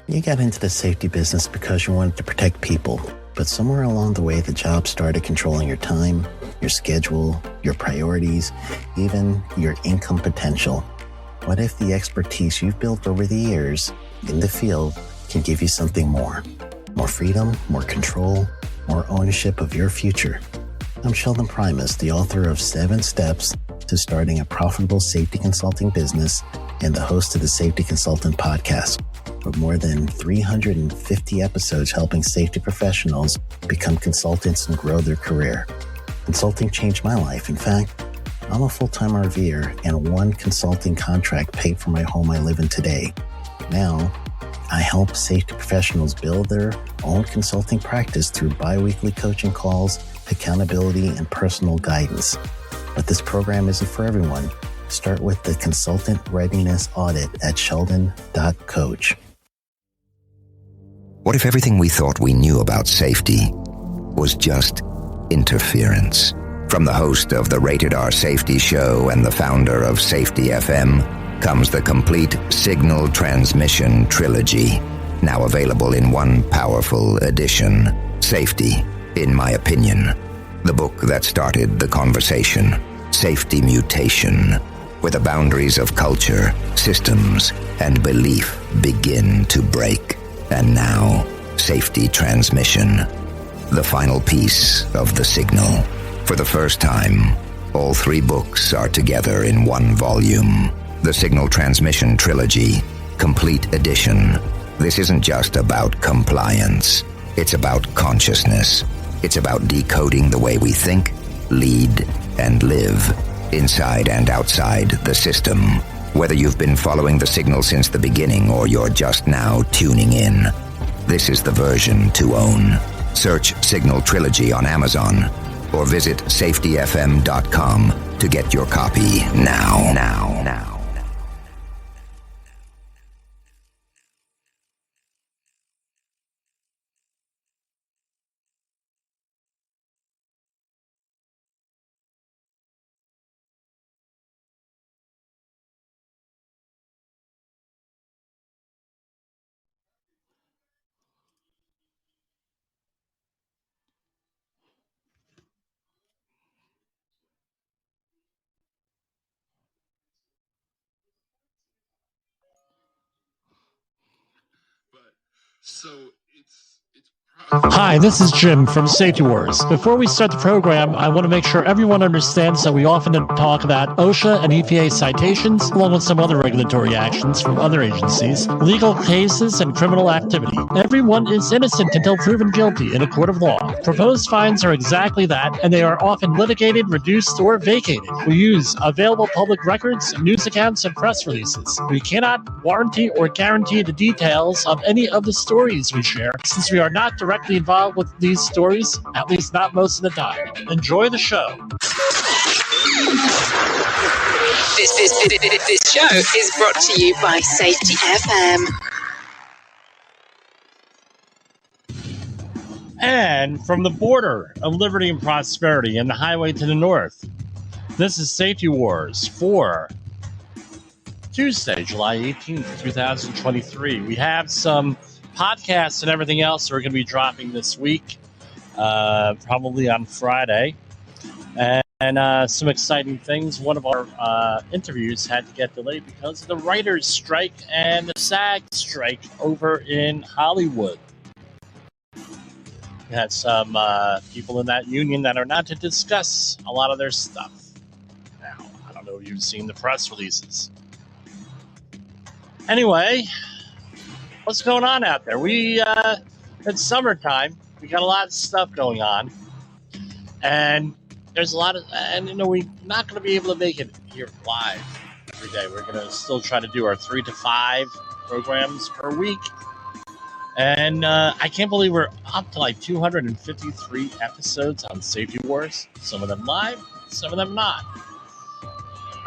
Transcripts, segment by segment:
You got into the safety business because you wanted to protect people, but somewhere along the way, the job started controlling your time, your schedule, your priorities, even your income potential. What if the expertise you've built over the years in the field can give you something more? More freedom, more control, more ownership of your future. I'm Sheldon Primus, the author of 7 Steps to Starting a Profitable Safety Consulting Business and the host of the Safety Consultant Podcast, with more than 350 episodes helping safety professionals become consultants and grow their career. Consulting changed my life. In fact, I'm a full-time RVer, and one consulting contract paid for my home I live in today. Now, I help safety professionals build their own consulting practice through bi-weekly coaching calls, accountability, and personal guidance. But this program isn't for everyone. Start with the Consultant Readiness Audit at sheldon.coach. What if everything we thought we knew about safety was just interference? From the host of the Rated R Safety Show and the founder of Safety FM comes the complete Signal Transmission Trilogy, now available in one powerful edition. Safety, in my opinion, the book that started the conversation. Safety Mutation, where the boundaries of culture, systems, and belief begin to break. And now, Safety Transmission, the final piece of the signal. For the first time, all 3 books are together in one volume. The Signal Transmission Trilogy, Complete Edition. This isn't just about compliance. It's about consciousness. It's about decoding the way we think, lead, and live, inside and outside the system. Whether you've been following the signal since the beginning or you're just now tuning in, this is the version to own. Search Signal Trilogy on Amazon or visit safetyfm.com to get your copy now. Hi, this is Jim from Safety Wars. Before we start the program, I want to make sure everyone understands that we often talk about OSHA and EPA citations, along with some other regulatory actions from other agencies, legal cases, and criminal activity. Everyone is innocent until proven guilty in a court of law. Proposed fines are exactly that, and they are often litigated, reduced, or vacated. We use available public records, news accounts, and press releases. We cannot warranty or guarantee the details of any of the stories we share, since we are not directly involved with these stories, at least not most of the time. Enjoy the show. This show is brought to you by Safety FM. And from the border of liberty and prosperity and the highway to the north, this is Safety Wars for Tuesday, July 18th, 2023. We have some podcasts and everything else that are going to be dropping this week, probably on Friday, and some exciting things. One of our interviews had to get delayed because of the writers' strike and the SAG strike over in Hollywood. We had some people in that union that are not to discuss a lot of their stuff. Now, I don't know if you've seen the press releases. Anyway, what's going on out there? It's summertime. We got a lot of stuff going on. And there's a lot of, and we're not going to be able to make it here live every day. We're going to still try to do our 3 to 5 programs per week. And I can't believe we're up to like 253 episodes on Safety Wars. Some of them live, some of them not.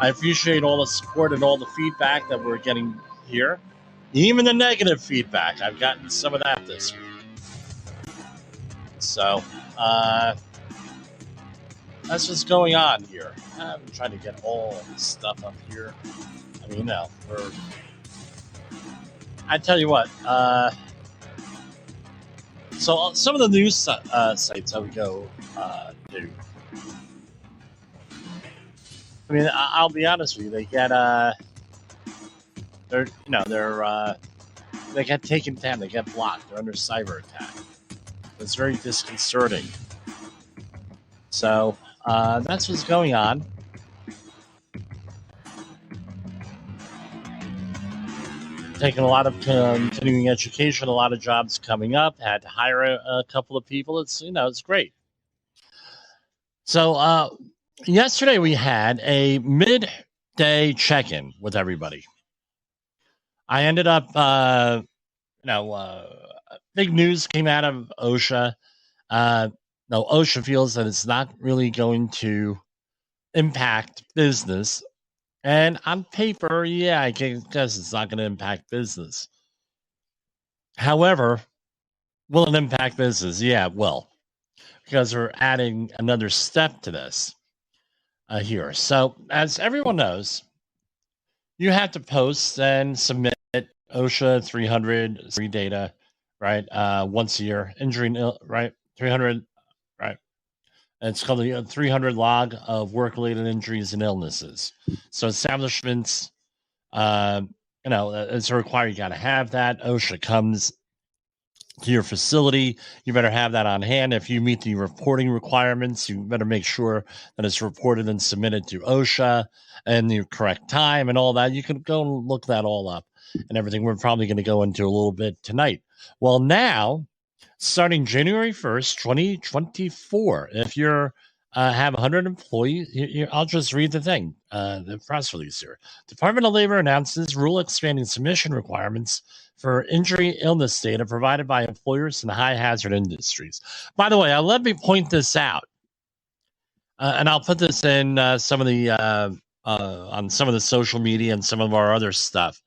I appreciate all the support and all the feedback that we're getting here. Even the negative feedback. I've gotten some of that this week. So, that's what's going on here. I'm trying to get all this stuff up here. I mean, we're I tell you what. So some of the news sites I would go to. I mean, I'll be honest with you. They get they get taken down. They get blocked. They're under cyber attack. It's very disconcerting. So that's what's going on. Taking a lot of continuing education, a lot of jobs coming up. Had to hire a couple of people. It's it's great. So yesterday we had a midday check-in with everybody. I ended up, big news came out of OSHA. OSHA feels that it's not really going to impact business. And on paper, yeah, I guess it's not going to impact business. However, will it impact business? Yeah, it will. Because we're adding another step to this here. So, as everyone knows, you have to post and submit OSHA 300 data, right? Once a year, injury, right? 300, right? It's called the 300 log of work-related injuries and illnesses. So establishments, it's a requirement. You got to have that. OSHA comes to your facility. You better have that on hand. If you meet the reporting requirements, you better make sure that it's reported and submitted to OSHA and the correct time and all that. You can go and look that all up and everything. We're probably going to go into a little bit tonight. Well, now, starting January 1st, 2024, if you're have 100 employees, I'll just read the thing, the press release here. Department of Labor announces rule expanding submission requirements for injury illness data provided by employers in high hazard industries. By the way, let me point this out, and I'll put this in some of the on some of the social media and some of our other stuff.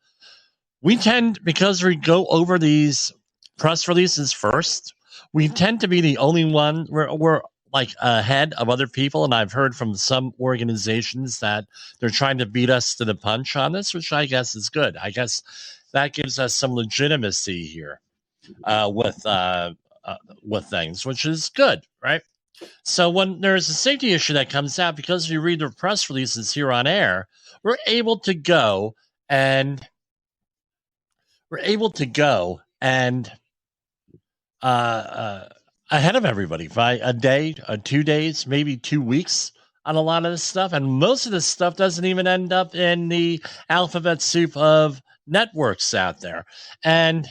We tend, because we go over these press releases first, we tend to be the only one. We're like ahead of other people, and I've heard from some organizations that they're trying to beat us to the punch on this, which I guess is good. I guess that gives us some legitimacy here with things, which is good, right? So when there's a safety issue that comes out, because we read the press releases here on air, we're able to go and ahead of everybody by a day, 2 days, maybe 2 weeks on a lot of this stuff. And most of this stuff doesn't even end up in the alphabet soup of networks out there. And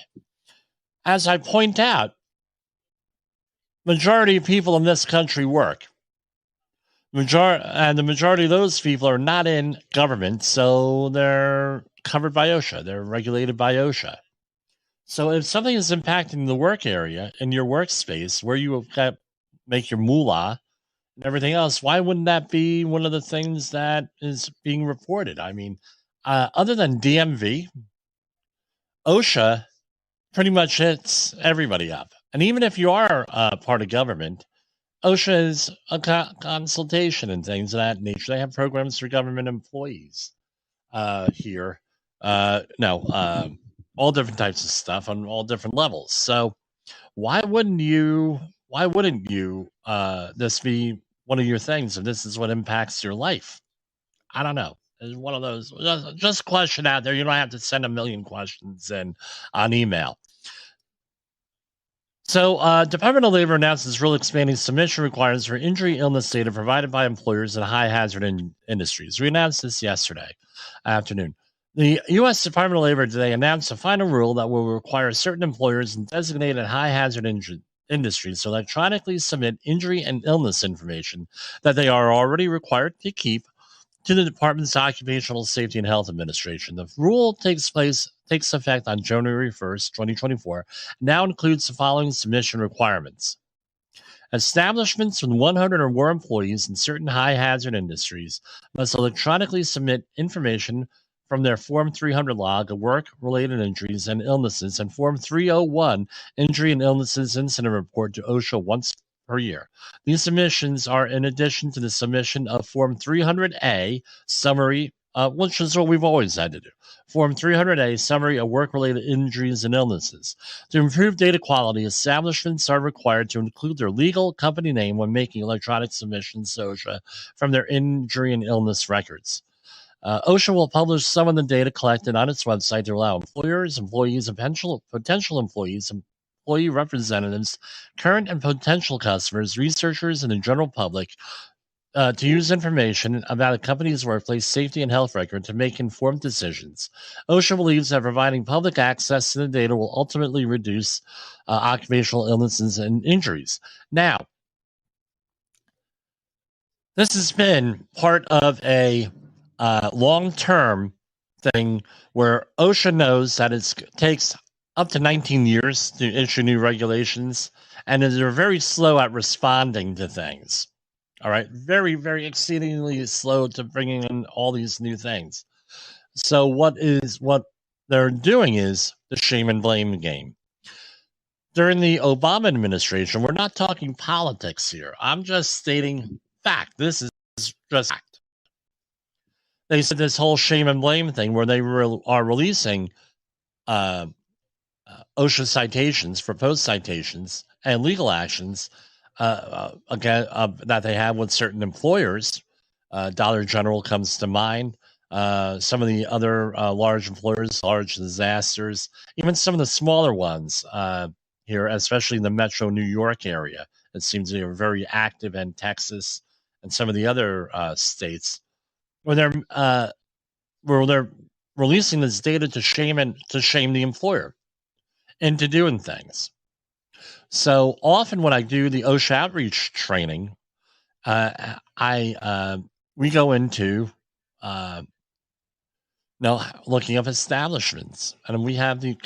as I point out, majority of people in this country work. And the majority of those people are not in government, so they're covered by OSHA. They're regulated by OSHA. So if something is impacting the work area in your workspace where you make your moolah and everything else, why wouldn't that be one of the things that is being reported? I mean, other than DMV, OSHA pretty much hits everybody up. And even if you are part of government, OSHA is a consultation and things of that nature. They have programs for government employees here. All different types of stuff on all different levels. So why wouldn't you this be one of your things if this is what impacts your life? I don't know. It's one of those, just question out there. You don't have to send a million questions in on email. So Department of Labor announces rule expanding submission requirements for injury illness data provided by employers in high hazard industries. We announced this yesterday afternoon. The U.S. Department of Labor today announced a final rule that will require certain employers in designated high-hazard industries to electronically submit injury and illness information that they are already required to keep to the Department's Occupational Safety and Health Administration. The rule takes effect on January 1st, 2024, and now includes the following submission requirements. Establishments with 100 or more employees in certain high-hazard industries must electronically submit information from their Form 300 log of work-related injuries and illnesses and Form 301 Injury and Illnesses Incident Report to OSHA once per year. These submissions are in addition to the submission of Form 300A Summary which is what we've always had to do. Form 300A, summary of work-related injuries and illnesses. To improve data quality, establishments are required to include their legal company name when making electronic submissions to OSHA from their injury and illness records. OSHA will publish some of the data collected on its website to allow employers, employees, and potential employees, employee representatives, current and potential customers, researchers, and the general public to use information about a company's workplace safety and health record to make informed decisions. OSHA believes that providing public access to the data will ultimately reduce occupational illnesses and injuries. Now, this has been part of a long-term thing where OSHA knows that it takes up to 19 years to issue new regulations, and they're very slow at responding to things. All right, very, very exceedingly slow to bringing in all these new things. So what they're doing is the shame and blame game. During the Obama administration, we're not talking politics here. I'm just stating fact. This is just fact. They said this whole shame and blame thing where they are releasing OSHA citations, proposed citations, and legal actions again that they have with certain employers. Dollar General comes to mind. Some of the other large employers, large disasters, even some of the smaller ones here, especially in the Metro New York area. It seems they are very active in Texas and some of the other states where they're releasing this data to shame the employer into doing things. So often when I do the OSHA outreach training, we go into looking up establishments, and we have the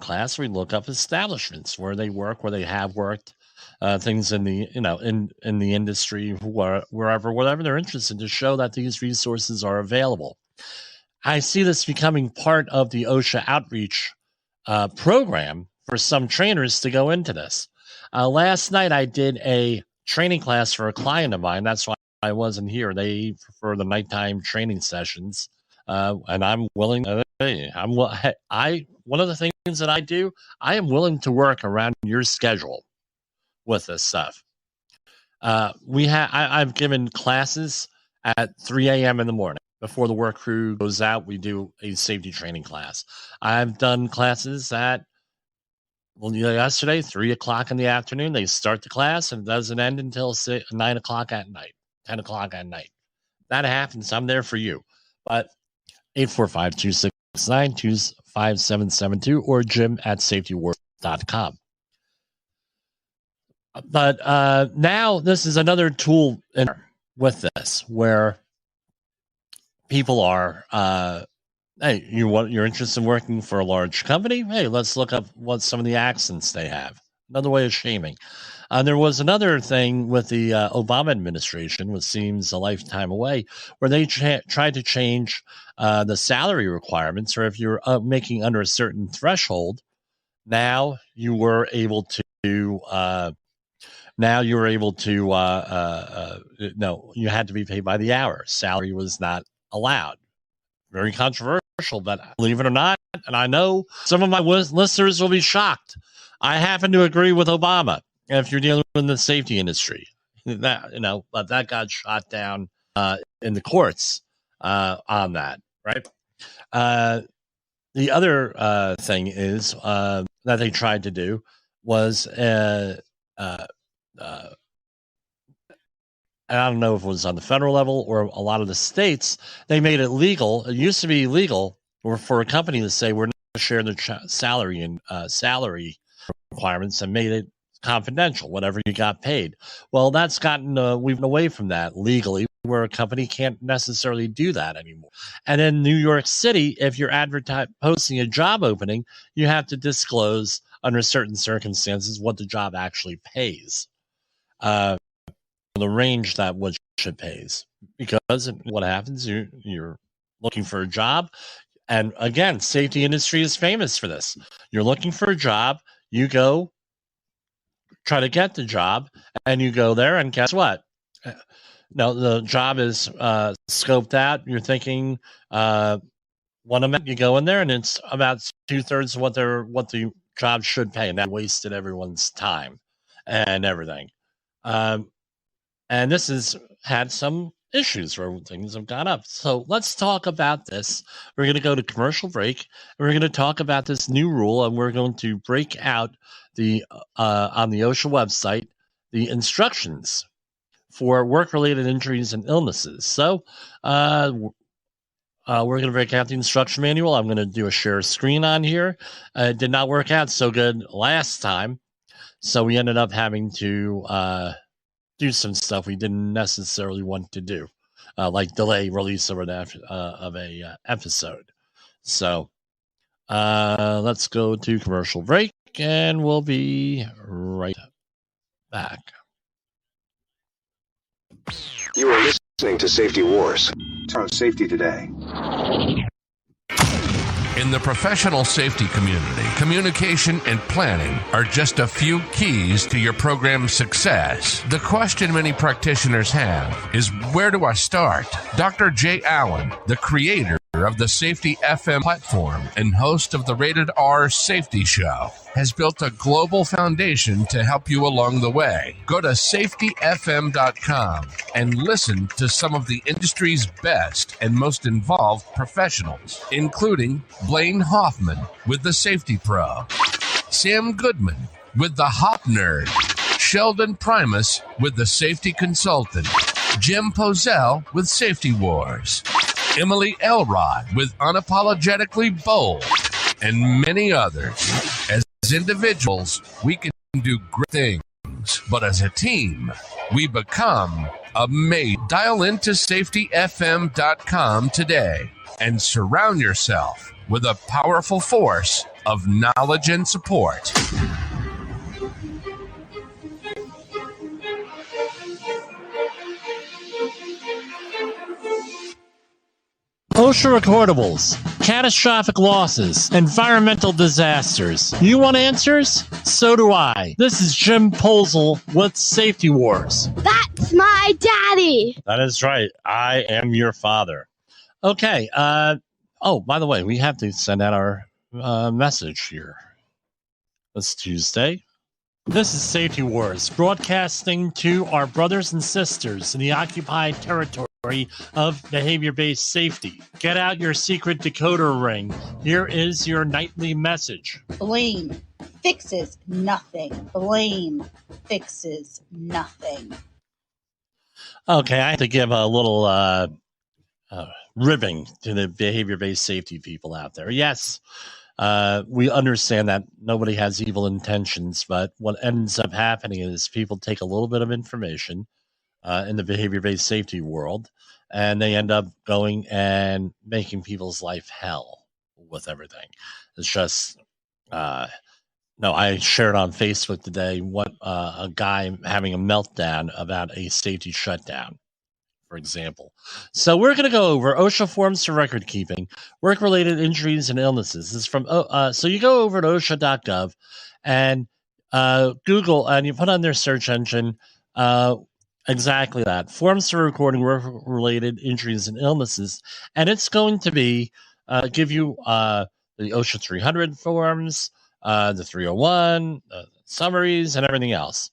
class. We look up establishments where they work, where they have worked, things in the in the industry, wherever they're interested, to show that these resources are available. I see this becoming part of the OSHA outreach program for some trainers to go into this. Last night I did a training class for a client of mine. That's why I wasn't here. They prefer the nighttime training sessions, and I'm willing. One of the things that I do, I am willing to work around your schedule with this stuff. I've given classes at 3 a.m. in the morning. Before the work crew goes out, we do a safety training class. I've done classes at, yesterday, 3 o'clock in the afternoon. They start the class and it doesn't end until 9 o'clock at night, 10 o'clock at night. That happens. I'm there for you. But 845-269-25772 or jim@safetywars.com. But now this is another tool with this where people are, hey, you're interested in working for a large company? Hey, let's look up what some of the accents they have. Another way of shaming. There was another thing with the Obama administration, which seems a lifetime away, where they tried to change the salary requirements, or if you're making under a certain threshold, now you were able to you had to be paid by the hour. Salary was not allowed. Very controversial, but believe it or not, and I know some of my listeners will be shocked, I happen to agree with Obama. If you're dealing in the safety industry, but that got shot down in the courts on that, right? The other thing is that they tried to do was I don't know if it was on the federal level or a lot of the states, they made it legal. It used to be illegal for a company to say we're not going to share the salary and salary requirements, and made it confidential, whatever you got paid. Well, that's we've been away from that legally, where a company can't necessarily do that anymore. And in New York City, if you're posting a job opening, you have to disclose under certain circumstances what the job actually pays. The range that which it pays, because what happens, you're looking for a job, and again, safety industry is famous for this. You're looking for a job, you go try to get the job, and you go there, and guess what? No, the job is scoped out. You're thinking one amount, you go in there, and it's about 2/3 of what the job should pay, and that wasted everyone's time and everything. And this has had some issues where things have gone up. So let's talk about this. We're going to go to commercial break, and we're going to talk about this new rule, and we're going to break out the on the OSHA website the instructions for work-related injuries and illnesses. So we're going to break out the instruction manual. I'm going to do a share screen on here. It did not work out so good last time, so we ended up having to do some stuff we didn't necessarily want to do, like delay release of a episode. So let's go to commercial break, and we'll be right back. You are listening to Safety Wars. Turn safety today. In the professional safety community, communication and planning are just a few keys to your program's success. The question many practitioners have is, where do I start? Dr. Jay Allen, the creator of the Safety FM platform and host of the Rated R Safety Show, has built a global foundation to help you along the way. Go to safetyfm.com and listen to some of the industry's best and most involved professionals, including Blaine Hoffman with the Safety Pro, Sam Goodman with the Hop Nerd, Sheldon Primus with the Safety Consultant, Jim Pozell with Safety Wars, Emily Elrod with Unapologetically Bold, and many others. As individuals, we can do great things, but as a team, we become amazing. Dial into safetyfm.com today and surround yourself with a powerful force of knowledge and support. OSHA recordables, catastrophic losses, environmental disasters. You want answers? So do I. This is Jim Posel with Safety Wars. That's my daddy. That is right. I am your father. Okay. Oh, by the way, we have to send out our message here. It's Tuesday. This is Safety Wars, broadcasting to our brothers and sisters in the occupied territory of behavior-based safety. Get out your secret decoder ring. Here is your nightly message. Blame fixes nothing. Blame fixes nothing. Okay, I have to give a little ribbing to the behavior-based safety people out there. Yes, we understand that nobody has evil intentions, but what ends up happening is people take a little bit of information in the behavior-based safety world, and they end up going and making people's life hell with everything. It's just, no, I shared on Facebook today what a guy having a meltdown about a safety shutdown, for example. So we're going to go over OSHA forms for record keeping, work-related injuries and illnesses. This is from, so you go over to OSHA.gov and Google, and you put on their search engine, exactly that. Forms for recording work-related injuries and illnesses. And it's going to be, give you the OSHA 300 forms, the 301, summaries, and everything else.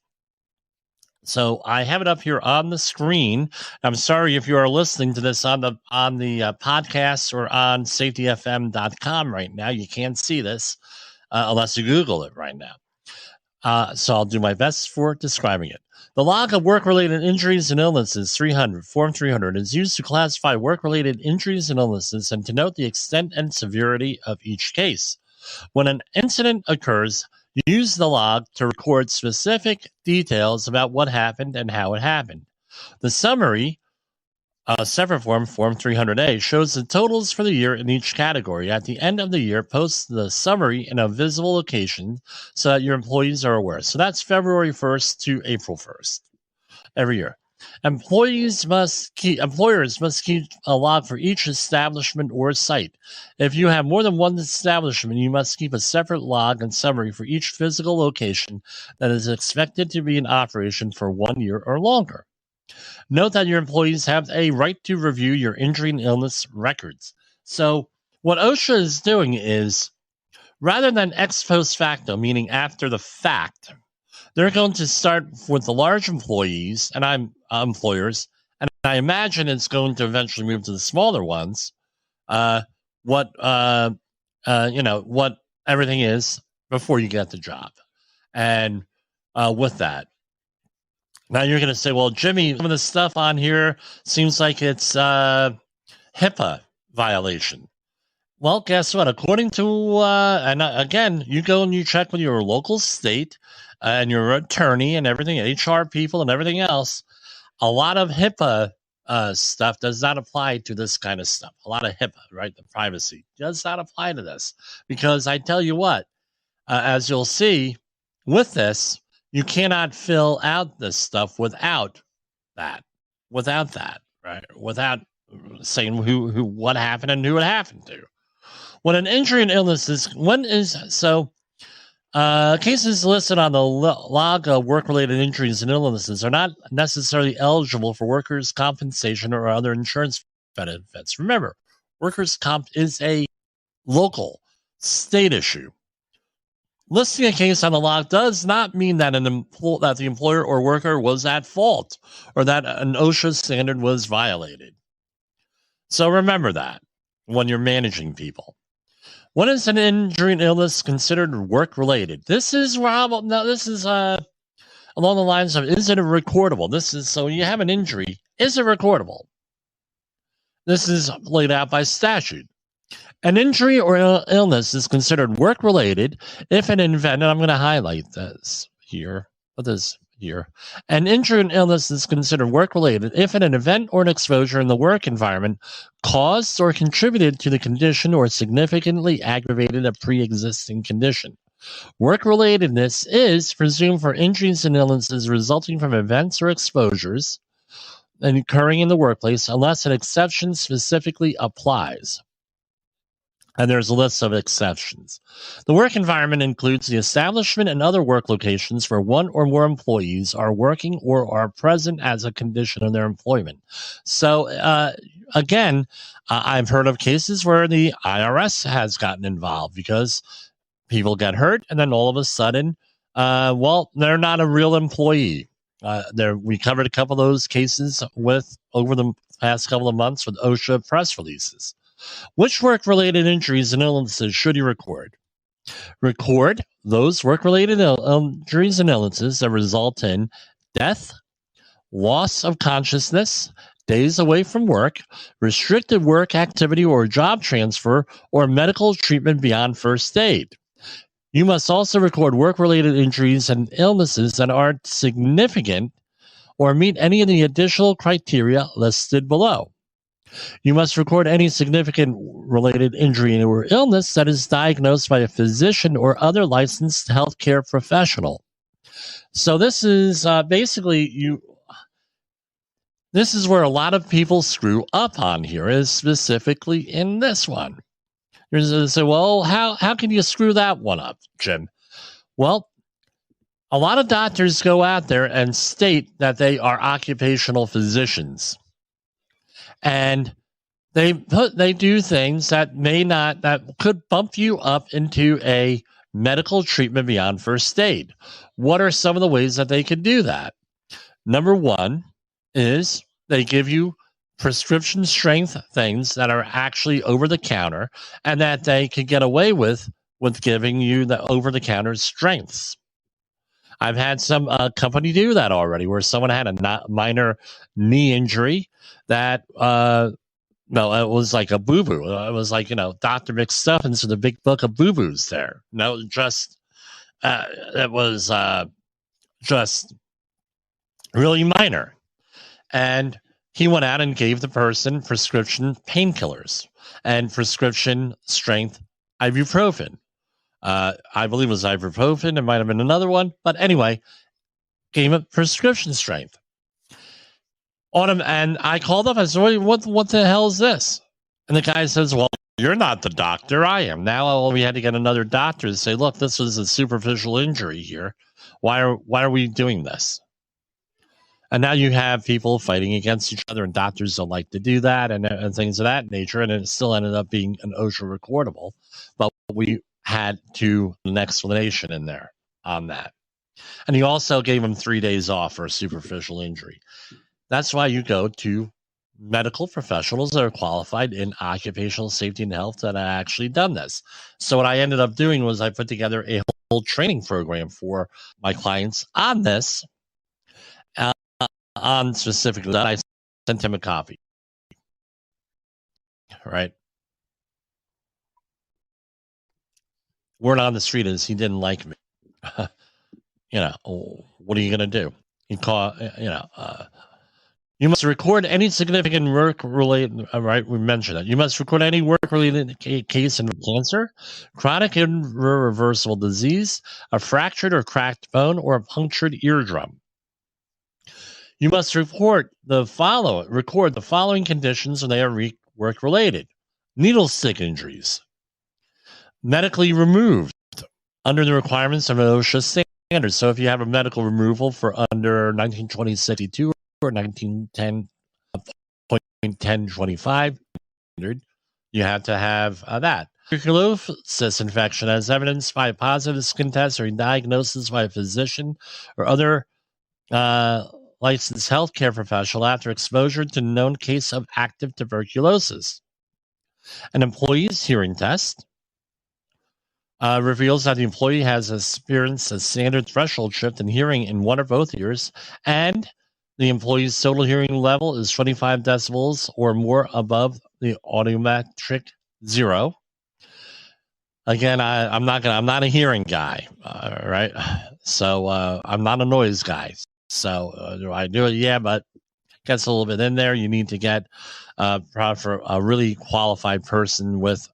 So I have it up here on the screen. I'm sorry if you are listening to this on the podcast or on safetyfm.com right now. You can't see this unless you Google it right now. So I'll do my best for describing it. The log of work-related injuries and illnesses 300, Form 300, is used to classify work-related injuries and illnesses and to note the extent and severity of each case. When an incident occurs, use the log to record specific details about what happened and how it happened. The summary, separate form 300A, shows the totals for the year in each category. At the end of the year, post the summary in a visible location so that your employees are aware. So that's February 1st to April 1st every year. Employers must keep a log for each establishment or site. If you have more than one establishment, you must keep a separate log and summary for each physical location that is expected to be in operation for 1 year or longer. Note that your employees have a right to review your injury and illness records. So what OSHA is doing is, rather than ex post facto, meaning after the fact, they're going to start with the large employees and employers, and I imagine it's going to eventually move to the smaller ones. What everything is before you get the job, and with that, now you're going to say, "Well, Jimmy, some of the stuff on here seems like it's HIPAA violation." Well, guess what? According to, and again, you go and you check with your local state and your attorney and everything, HR people and everything else, a lot of HIPAA stuff does not apply to this kind of stuff. A lot of HIPAA, right? The privacy does not apply to this. Because I tell you what, as you'll see with this, you cannot fill out this stuff without that, right? Without saying what happened and who it happened to. When an injury and illness is, cases listed on the log of work-related injuries and illnesses are not necessarily eligible for workers' compensation or other insurance benefits. Remember, workers' comp is a local, state issue. Listing a case on the log does not mean that that the employer or worker was at fault or that an OSHA standard was violated. So remember that when you're managing people. When is an injury and illness considered work-related? This is along the lines of, is it recordable? So you have an injury, is it recordable? This is laid out by statute. An injury or illness is considered work-related if an event, and I'm going to highlight this here, An injury and illness is considered work-related if an event or an exposure in the work environment caused or contributed to the condition or significantly aggravated a pre-existing condition. Work-relatedness is presumed for injuries and illnesses resulting from events or exposures occurring in the workplace unless an exception specifically applies. And there's a list of exceptions. The work environment includes the establishment and other work locations where one or more employees are working or are present as a condition of their employment. So, again, I've heard of cases where the IRS has gotten involved because people get hurt and then all of a sudden, they're not a real employee. We covered a couple of those cases over the past couple of months with OSHA press releases. Which work-related injuries and illnesses should you record? Record those work-related injuries and illnesses that result in death, loss of consciousness, days away from work, restricted work activity or job transfer, or medical treatment beyond first aid. You must also record work-related injuries and illnesses that are significant or meet any of the additional criteria listed below. You must record any significant related injury or illness that is diagnosed by a physician or other licensed healthcare professional. So this is basically this is where a lot of people screw up on here, is specifically in this one. You're going to say, well, how can you screw that one up, Jim? Well, a lot of doctors go out there and state that they are occupational physicians. And they do things that could bump you up into a medical treatment beyond first aid. What are some of the ways that they could do that? Number one is they give you prescription strength things that are actually over the counter and that they could get away with giving you the over the counter strengths. I've had some company do that already, where someone had a minor knee injury that, it was like a boo-boo. It was like, Dr. McStuffins with a big book of boo-boos there. No, it was just really minor. And he went out and gave the person prescription painkillers and prescription strength ibuprofen. I believe it was ibuprofen. It might have been another one. But anyway, gave him prescription strength. And I called up. I said, what the hell is this? And the guy says, well, you're not the doctor. I am. Now we had to get another doctor to say, look, this was a superficial injury here. Why are we doing this? And now you have people fighting against each other, and doctors don't like to do that, and things of that nature. And it still ended up being an OSHA recordable, but we had an explanation in there on that. And he also gave him 3 days off for a superficial injury. That's why you go to medical professionals that are qualified in occupational safety and health that have actually done this. So what I ended up doing was I put together a whole training program for my clients on this. On specifically that, I sent him a copy. Right. Word on the street is he didn't like me. What are you going to do? He called, you must record any significant work-related, right, we mentioned that. You must record any work-related case of cancer, chronic irreversible disease, a fractured or cracked bone, or a punctured eardrum. You must record the following conditions when they are work-related. Needle stick injuries. Medically removed under the requirements of OSHA standards. So if you have a medical removal for under 1920-62 or 1910.1025 standard, you have to have that. Tuberculosis infection as evidenced by a positive skin test or a diagnosis by a physician or other licensed healthcare professional after exposure to known case of active tuberculosis. An employee's hearing test reveals that the employee has experienced a standard threshold shift in hearing in one or both ears, and the employee's total hearing level is 25 decibels or more above the audiometric 0. Again, I'm not a hearing guy, right? So I'm not a noise guy. So do I do it? Yeah, but gets a little bit in there. You need to get for a really qualified person with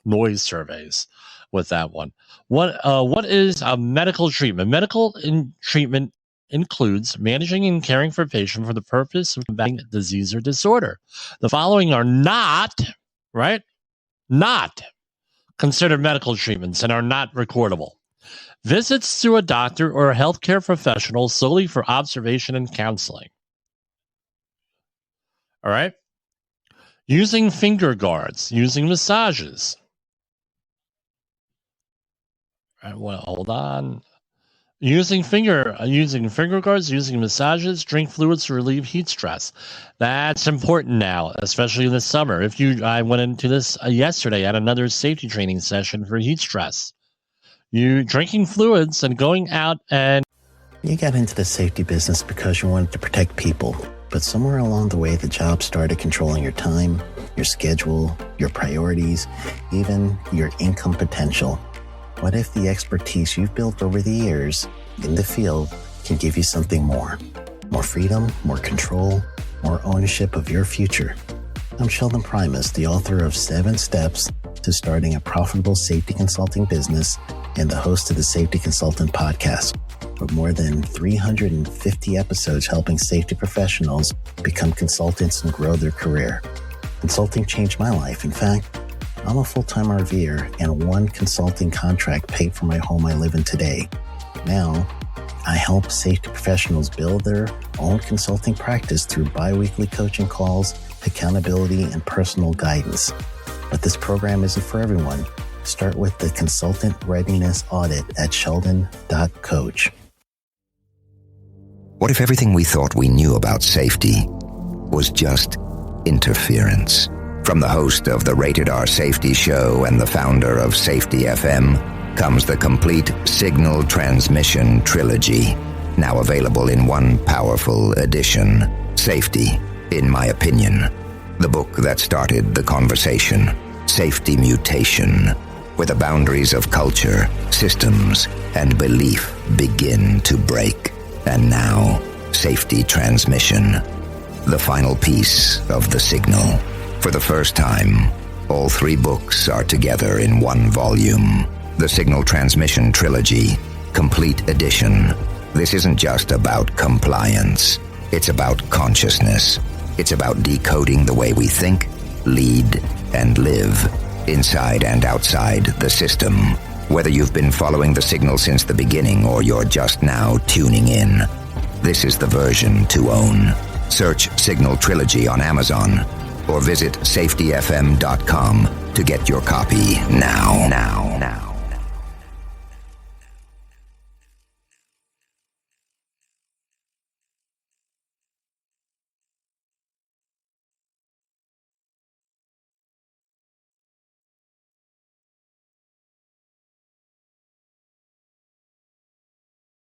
noise surveys with that one. What is a medical treatment? Medical treatment includes managing and caring for a patient for the purpose of combating disease or disorder. The following are not considered medical treatments and are not recordable. Visits to a doctor or a healthcare professional solely for observation and counseling. All right. Using finger guards, using massages. All right, well, hold on. Using finger guards, using massages, drink fluids to relieve heat stress. That's important now, especially in the summer. I went into this yesterday at another safety training session for heat stress. You drinking fluids and going out and... You got into the safety business because you wanted to protect people, but somewhere along the way, the job started controlling your time, your schedule, your priorities, even your income potential. What if the expertise you've built over the years in the field can give you something more? More freedom, more control, more ownership of your future. I'm Sheldon Primus, the author of 7 Steps to Starting a Profitable Safety Consulting Business and the host of the Safety Consultant Podcast, with more than 350 episodes helping safety professionals become consultants and grow their career. Consulting changed my life. In fact, I'm a full-time RVer, and one consulting contract paid for my home I live in today. Now, I help safety professionals build their own consulting practice through bi-weekly coaching calls, accountability, and personal guidance. But this program isn't for everyone. Start with the Consultant Readiness Audit at sheldon.coach. What if everything we thought we knew about safety was just interference? From the host of the Rated R Safety Show and the founder of Safety FM comes the complete signal transmission trilogy, now available in one powerful edition. Safety, in my opinion, the book that started the conversation. Safety Mutation, where the boundaries of culture, systems, and belief begin to break. And now, Safety Transmission, the final piece of the signal. For the first time, all 3 books are together in one volume. The Signal Transmission Trilogy, Complete Edition. This isn't just about compliance. It's about consciousness. It's about decoding the way we think, lead, and live, inside and outside the system. Whether you've been following the signal since the beginning or you're just now tuning in, this is the version to own. Search Signal Trilogy on Amazon or visit safetyfm.com to get your copy now.